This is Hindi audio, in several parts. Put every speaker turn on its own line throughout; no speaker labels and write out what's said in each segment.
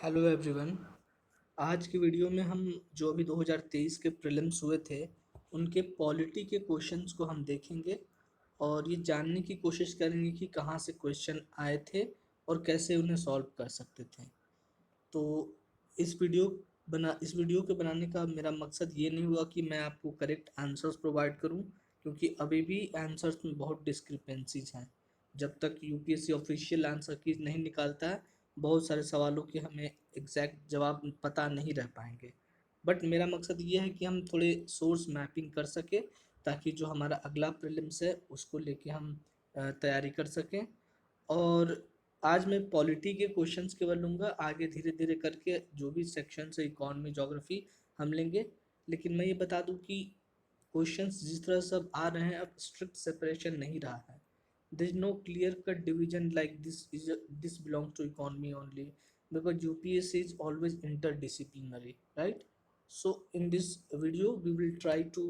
Hello everyone. आज की वीडियो में हम जो अभी 2023 के प्रीलिम्स हुए थे उनके पॉलिटी के क्वेश्चंस को हम देखेंगे और ये जानने की कोशिश करेंगे कि कहाँ से क्वेश्चन आए थे और कैसे उन्हें सॉल्व कर सकते थे। तो इस वीडियो के बनाने का मेरा मकसद ये नहीं हुआ कि मैं आपको करेक्ट आंसर्स प्रोवाइड करूं, क्योंकि अभी भी आंसर्स में बहुत डिस्क्रिपेंसीज हैं। जब तक यूपीएससी ऑफिशियल आंसर की नहीं निकालता है, बहुत सारे सवालों के हमें एग्जैक्ट जवाब पता नहीं रह पाएंगे। बट मेरा मकसद ये है कि हम थोड़े सोर्स मैपिंग कर सके, ताकि जो हमारा अगला प्रीलिम्स है उसको लेके हम तैयारी कर सकें। और आज मैं पॉलिटी के क्वेश्चंस केवल लूँगा, आगे धीरे धीरे करके जो भी सेक्शन है इकोनॉमी जोग्राफी हम लेंगे। लेकिन मैं ये बता दूं कि क्वेश्चंस जिस तरह से अब आ रहे हैं, अब स्ट्रिक्ट सेपरेशन नहीं रहा है। There is no clear cut division like this belongs to economy only, because UPSC is always interdisciplinary, right? So in this video we will try to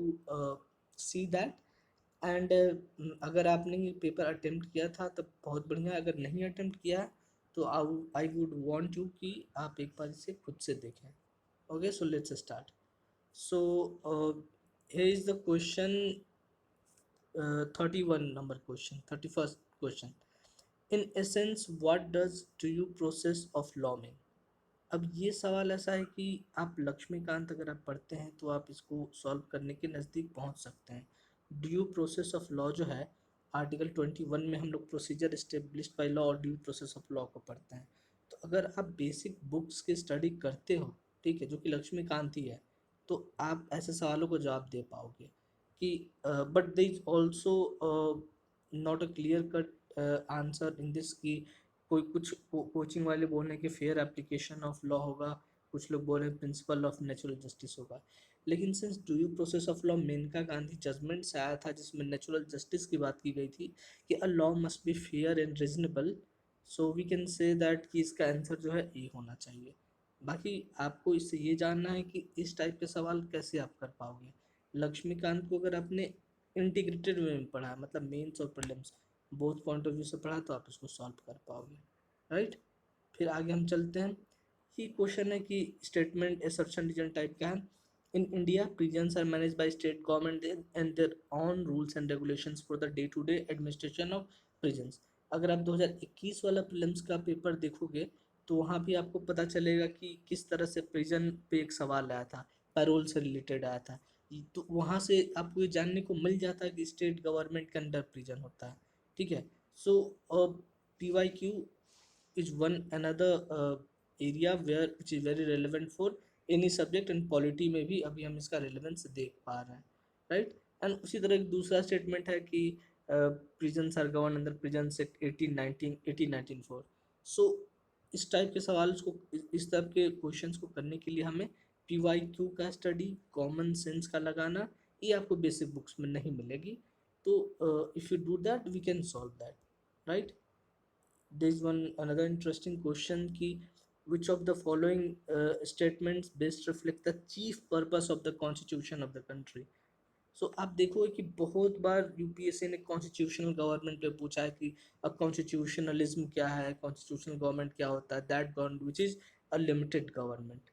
see that। And अगर आपने ये पेपर अटेम्प्ट किया था तब बहुत बढ़िया, अगर नहीं अटेम्प्ट किया तो आई वुड वांट यू कि आप एक बार इसे खुद से देखें। Okay, so let's start. So here is the question, 31 number question, 31st question। in essence what does due process of law mean? अब ये सवाल ऐसा है कि आप लक्ष्मीकांत अगर आप पढ़ते हैं तो आप इसको सॉल्व करने के नज़दीक पहुंच सकते हैं। ड्यू प्रोसेस ऑफ लॉ जो है, आर्टिकल 21 में हम लोग प्रोसीजर एस्टेब्लिश्ड बाय लॉ और ड्यू प्रोसेस ऑफ लॉ को पढ़ते हैं। तो अगर आप बेसिक बुक्स की स्टडी करते हो, ठीक है, जो कि लक्ष्मीकांत ही है, तो आप ऐसे सवालों को जवाब दे पाओगे कि but they is also not a clear cut answer in this की। कोई कुछ कोचिंग वाले बोल रहे हैं कि फेयर एप्लीकेशन ऑफ लॉ होगा, कुछ लोग बोल रहे हैं प्रिंसिपल ऑफ नेचुरल जस्टिस होगा। लेकिन since due process of law Maneka Gandhi judgement से आया था, जिसमें नेचुरल जस्टिस की बात की गई थी कि a law must be fair and reasonable, so we can say that कि इसका आंसर जो है ए होना चाहिए। बाकी आपको इससे ये जानना है कि इस टाइप के सवाल कैसे आप कर पाओगे। लक्ष्मीकांत को अगर आपने इंटीग्रेटेड वे में पढ़ा है, मतलब मेंस और prelims both point of view से पढ़ा, तो आप इसको सॉल्व कर पाओगे, राइट। फिर आगे हम चलते हैं। ये क्वेश्चन है कि स्टेटमेंट एसर्शन रीजन टाइप का है। In India prisons are manage by state government and their own rules and regulations for the day to day administration of prisons. अगर आप 2021 वाला प्रीलिम्स का पेपर देखोगे तो वहाँ भी आपको पता चलेगा कि किस तरह से प्रिजन पे एक सवाल आया था, पैरोल से रिलेटेड आया था। तो वहाँ से आपको ये जानने को मिल जाता है कि स्टेट गवर्नमेंट के अंडर प्रिजन होता है, ठीक है। सो PYQ is one another area where which is very relevant for any subject, and polity में भी अभी हम इसका रेलेवेंस देख पा रहे हैं, राइट। एंड उसी तरह एक दूसरा स्टेटमेंट है कि prisons are govern under prisons act 1894। So इस टाइप के सवाल को, इस टाइप के क्वेश्चंस को करने के लिए हमें PYQ का स्टडी, कॉमन सेंस का लगाना, ये आपको बेसिक बुक्स में नहीं मिलेगी। तो if you do that we can solve that, right. there is one another interesting question ki which of the following statements best reflect the chief purpose of the constitution of the country। सो आप देखोगे कि बहुत बार यूपीएससी ने कॉन्स्टिट्यूशनल गवर्नमेंट पे पूछा है कि अब कॉन्स्टिट्यूशनलिज्म क्या है, कॉन्स्टिट्यूशनल गवर्नमेंट क्या होता है। That government which is a limited government,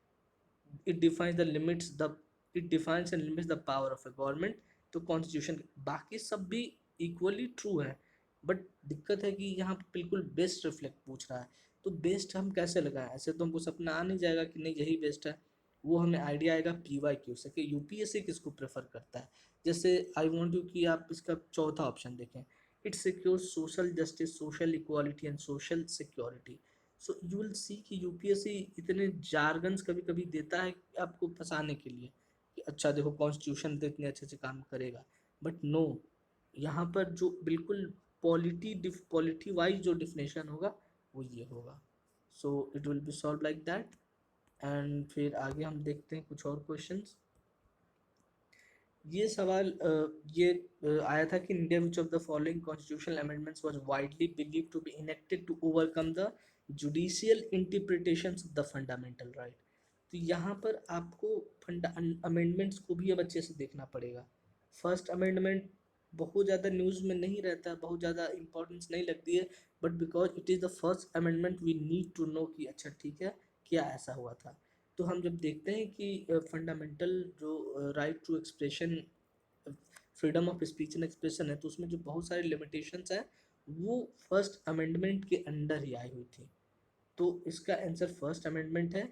it defines the limits the it defines and limits the power of A government. तो कॉन्स्टिट्यूशन, बाकी सब भी इक्वली ट्रू है, बट दिक्कत है कि यहाँ पे बिल्कुल बेस्ट रिफ्लेक्ट पूछ रहा है। तो बेस्ट हम कैसे लगाएं? ऐसे तो हमको सपना आ नहीं जाएगा कि नहीं यही बेस्ट है। वो हमें आइडिया आएगा PYQ से कि यूपीएससी किसको प्रेफर करता है। जैसे आई वांट यू कि आप इसका चौथा ऑप्शन देखें, it secures social justice, social equality and social security. So you will see कि यूपीएससी इतने जार्गन्स कभी कभी देता है आपको फंसाने के लिए कि अच्छा देखो कॉन्स्टिट्यूशन तो इतने अच्छे से काम करेगा, बट नो, यहाँ पर जो बिल्कुल पॉलिटी वाइज जो डिफिनेशन होगा वो ये होगा। So it will be solve like that. And फिर आगे हम देखते हैं कुछ और क्वेश्चंस। ये सवाल आया था कि India which of the following constitutional amendments was widely believe to be enacted to overcome the judicial interpretations of the fundamental right. तो यहाँ पर आपको अमेंडमेंट्स को भी अब अच्छे से देखना पड़ेगा। फर्स्ट अमेंडमेंट बहुत ज़्यादा न्यूज़ में नहीं रहता, बहुत ज़्यादा इंपॉर्टेंस नहीं लगती है, but because it is the first amendment we need to know कि अच्छा ठीक है क्या ऐसा हुआ था। तो हम जब देखते हैं कि फंडामेंटल जो right to expression, freedom of speech and expression है, तो उसमें जो बहुत सारे लिमिटेशंस हैं वो फर्स्ट अमेंडमेंट के अंडर ही आई हुई थी। तो इसका आंसर फर्स्ट अमेंडमेंट है।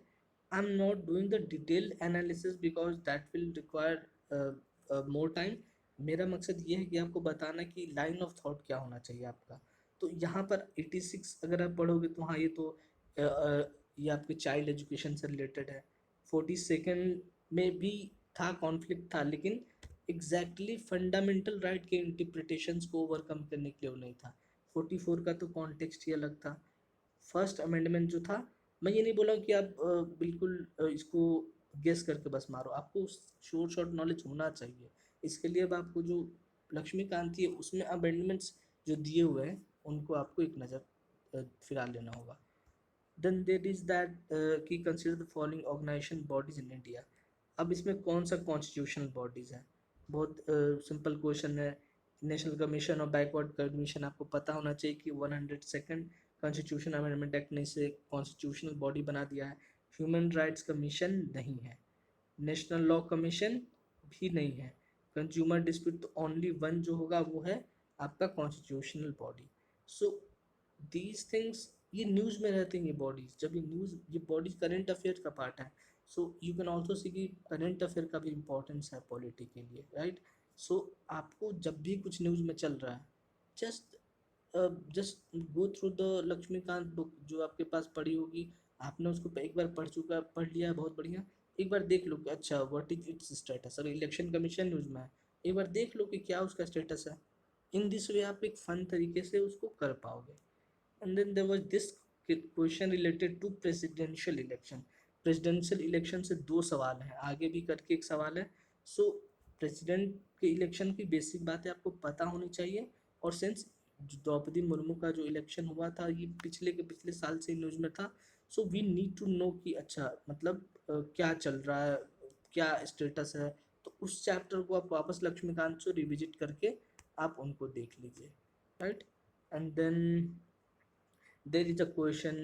I am not doing the detailed analysis because that will require more time. मेरा मकसद ये है कि आपको बताना कि लाइन ऑफ थॉट क्या होना चाहिए आपका। तो यहाँ पर 86 अगर आप पढ़ोगे तो हाँ, ये तो ये आपके चाइल्ड एजुकेशन से रिलेटेड है। 42nd में भी था, कॉन्फ्लिक्ट था, लेकिन एग्जैक्टली फंडामेंटल राइट के इंटरप्रिटेशंस को ओवरकम करने के लिए वो नहीं था। 44 का तो कॉन्टेक्स्ट ही अलग था। फर्स्ट अमेंडमेंट जो था, मैं ये नहीं बोला कि आप बिल्कुल इसको गेस करके बस मारो, आपको शॉर्ट शॉर्ट नॉलेज होना चाहिए। इसके लिए अब आपको जो लक्ष्मीकांत है उसमें अमेंडमेंट्स जो दिए हुए हैं उनको आपको एक नज़र फिरा लेना होगा। देन देर इज दैट कि consider the following organization bodies in India. अब इसमें कौन सा कॉन्स्टिट्यूशनल बॉडीज है, बहुत सिंपल क्वेश्चन है। National commission of backward commission आपको पता होना चाहिए कि 102nd कॉन्स्टिट्यूशन अमेंडमेंट एक्ट ने इसे कॉन्स्टिट्यूशनल बॉडी बना दिया है। ह्यूमन राइट्स कमीशन नहीं है, नेशनल लॉ कमीशन भी नहीं है। कंज्यूमर डिस्प्यूट तो ओनली वन जो होगा वो है आपका constitutional body. So these things ये न्यूज़ में रहते हैं, ये बॉडीज, जब ये न्यूज़, ये बॉडीज करंट अफेयर का पार्ट है। So you can also see कि करंट अफेयर का भी इम्पोर्टेंस है पॉलिटी के लिए, राइट। सो आपको जब भी कुछ न्यूज़ में चल रहा है, just just go through the Laxmikanth book जो आपके पास पड़ी होगी। आपने उसको एक बार पढ़ लिया है, बहुत बढ़िया। एक बार देख लो कि अच्छा व्हाट इज इट्स स्टेटस। अगर इलेक्शन कमीशन न्यूज़ में है, एक बार देख लो कि क्या उसका स्टेटस है। इन दिस वे आप एक फन तरीके से उसको कर पाओगे। And then there was this question related to presidential election। presidential election से दो सवाल हैं, आगे भी करके एक सवाल है। सो प्रेसिडेंट के इलेक्शन की बेसिक बातें आपको पता होनी चाहिए। और सिंस द्रौपदी मुर्मू का जो इलेक्शन हुआ था ये पिछले साल से न्यूज़ में था। So we need to know कि अच्छा मतलब क्या चल रहा है, क्या स्टेटस है। तो उस चैप्टर को आप वापस लक्ष्मीकांत से रिविजिट करके आप उनको देख लीजिए, right. And then there is a question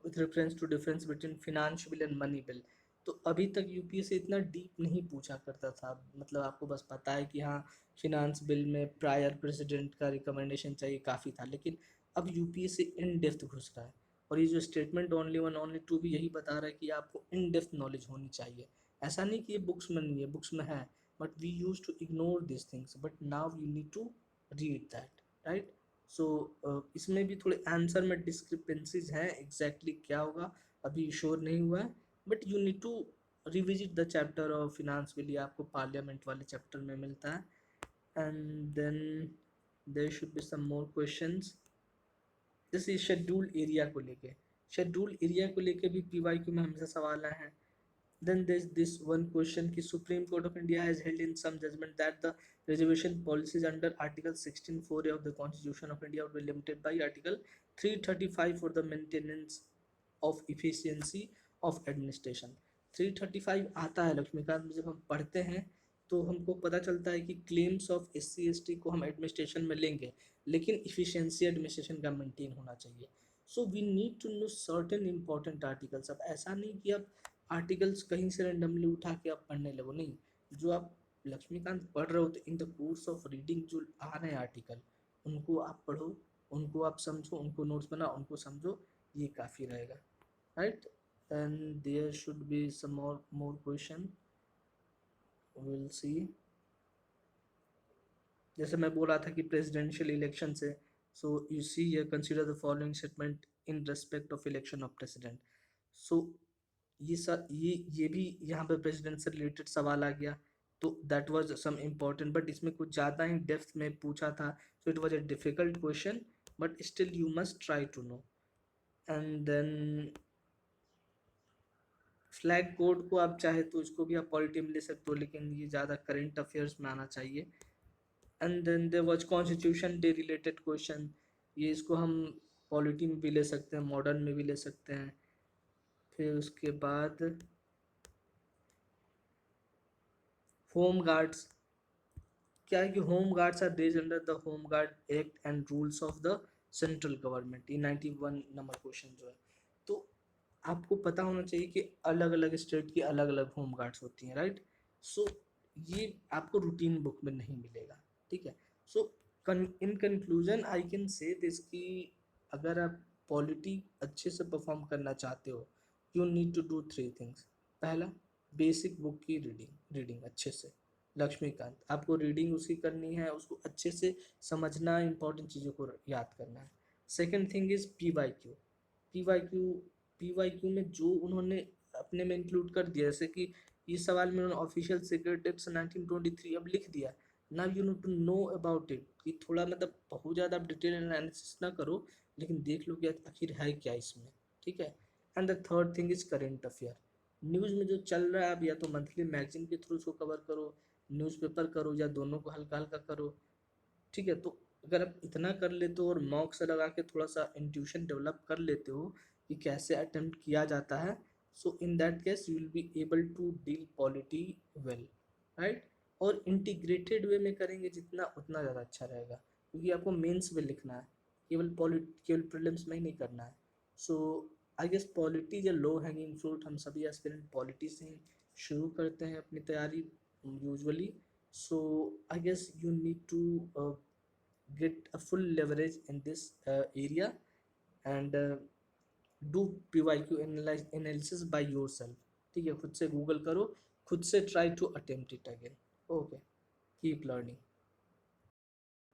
with reference to difference between finance bill and money bill। तो अभी तक यूपीएससी इतना डीप नहीं पूछा करता था, मतलब आपको बस पता है कि हाँ फिनांस बिल में प्रायर प्रेसिडेंट का रिकमेंडेशन चाहिए, काफ़ी था। लेकिन अब यूपीएससी इन डेप्थ घुस रहा है, और ये जो statement only one only two भी यही बता रहा है कि आपको इन डेप्थ नॉलेज होनी चाहिए। ऐसा नहीं कि ये बुक्स में नहीं है, बुक्स में है, but we use to ignore this things, but now you need to read that, right. So इसमें भी थोड़े आंसर में डिस्क्रिपेंसीज हैं, एग्जैक्टली क्या होगा अभी श्योर नहीं हुआ है। But you need to revisit the chapter of finance के लिए, आपको पार्लियामेंट वाले चैप्टर में मिलता है। And then there should be some more questions, जैसे शेड्यूल्ड एरिया को लेके, शेड्यूल्ड एरिया को लेके भी पीवाईक्यू में हमेशा सवाल आए हैं। Then there's this one question कि Supreme Court of India has held in some judgment that the reservation policies under Article 16(4)(a) of the Constitution of India would be limited by Article 335 for the maintenance of efficiency of administration। 335 आता है लक्ष्मीकांत में, जब हम पढ़ते हैं तो हमको पता चलता है कि क्लेम्स ऑफ SC ST को हम एडमिनिस्ट्रेशन में लेंगे, लेकिन इफिशियंसी एडमिनिस्ट्रेशन का मेंटेन होना चाहिए। So we need to know certain important articles. अब ऐसा नहीं कि आप आर्टिकल्स कहीं से रैंडमली उठा के आप पढ़ने लगो, नहीं। जो आप लक्ष्मीकांत पढ़ रहे हो तो in the course of reading जो आ रहे हैं आर्टिकल, उनको आप पढ़ो, उनको आप समझो, उनको नोट्स बनाओ, उनको समझो, ये काफ़ी रहेगा, right. And there should be some more question, will see. जैसे मैं बोल रहा था कि प्रेसिडेंशियल इलेक्शन से, so you see here consider the following statement in respect of election of president. So ये भी यहाँ पे प्रेसिडेंट से रिलेटेड सवाल आ गया, तो that was some important, but इसमें कुछ ज़्यादा ही डेप्थ में पूछा था। So it was a difficult question, but still you must try to know. And then flag code को आप चाहे तो इसको भी आप पॉलिटी में ले सकते हो, लेकिन ये ज़्यादा करेंट अफेयर्स में आना चाहिए। And then there was constitution day related question, ये इसको हम पॉलिटी में भी ले सकते हैं, मॉडर्न में भी ले सकते हैं। फिर उसके बाद होम गार्ड्स, क्या है कि home guards are based under the home guard act and rules of the central government, ये 91 नंबर क्वेश्चन जो है। तो आपको पता होना चाहिए कि अलग अलग स्टेट की अलग अलग होम गार्ड्स होती हैं, राइट। सो ये आपको रूटीन बुक में नहीं मिलेगा, ठीक है। So in conclusion I can say this कि अगर आप पॉलिटी अच्छे से परफॉर्म करना चाहते हो, you need to do three things. पहला, बेसिक बुक की रीडिंग रीडिंग अच्छे से। लक्ष्मीकांत आपको रीडिंग उसकी करनी है, उसको अच्छे से समझना, इंपॉर्टेंट चीज़ों को याद करना है। Second thing is PYQ। PYQ PYQ में जो उन्होंने अपने में इंक्लूड कर दिया, जैसे कि इस सवाल में उन्होंने ऑफिशियल सीक्रेट टिप्स 1923 अब लिख दिया। Now you need to know about it, कि थोड़ा मतलब बहुत ज़्यादा आप डिटेल एनालिसिस ना करो, लेकिन देख लो कि आखिर है क्या इसमें, ठीक है। And the third thing is current affair. News में जो चल रहा है आप या तो मंथली मैगजीन के थ्रू उसको कवर करो, न्यूज़पेपर करो, या दोनों को हल्का हल्का करो, ठीक है। तो अगर आप इतना कर लेते हो और मॉक से लगा के थोड़ा सा इंट्यूशन डेवलप कर लेते हो कि कैसे अटेम्प्ट किया जाता है, so in that case you will be able to deal polity well, right. और इंटीग्रेटेड वे में करेंगे जितना, उतना ज़्यादा अच्छा रहेगा, क्योंकि आपको मेंस में लिखना है, केवल प्रीलिम्स में ही नहीं करना है। So I guess polity is a low hanging fruit. हम सभी एस्पिरेंट पॉलिटी से ही शुरू करते हैं अपनी तैयारी usually. So I guess you need to get a full leverage in this area, and do PYQ analysis by yourself, ठीक है। खुद से गूगल करो, खुद से try to attempt it again. Okay, keep learning.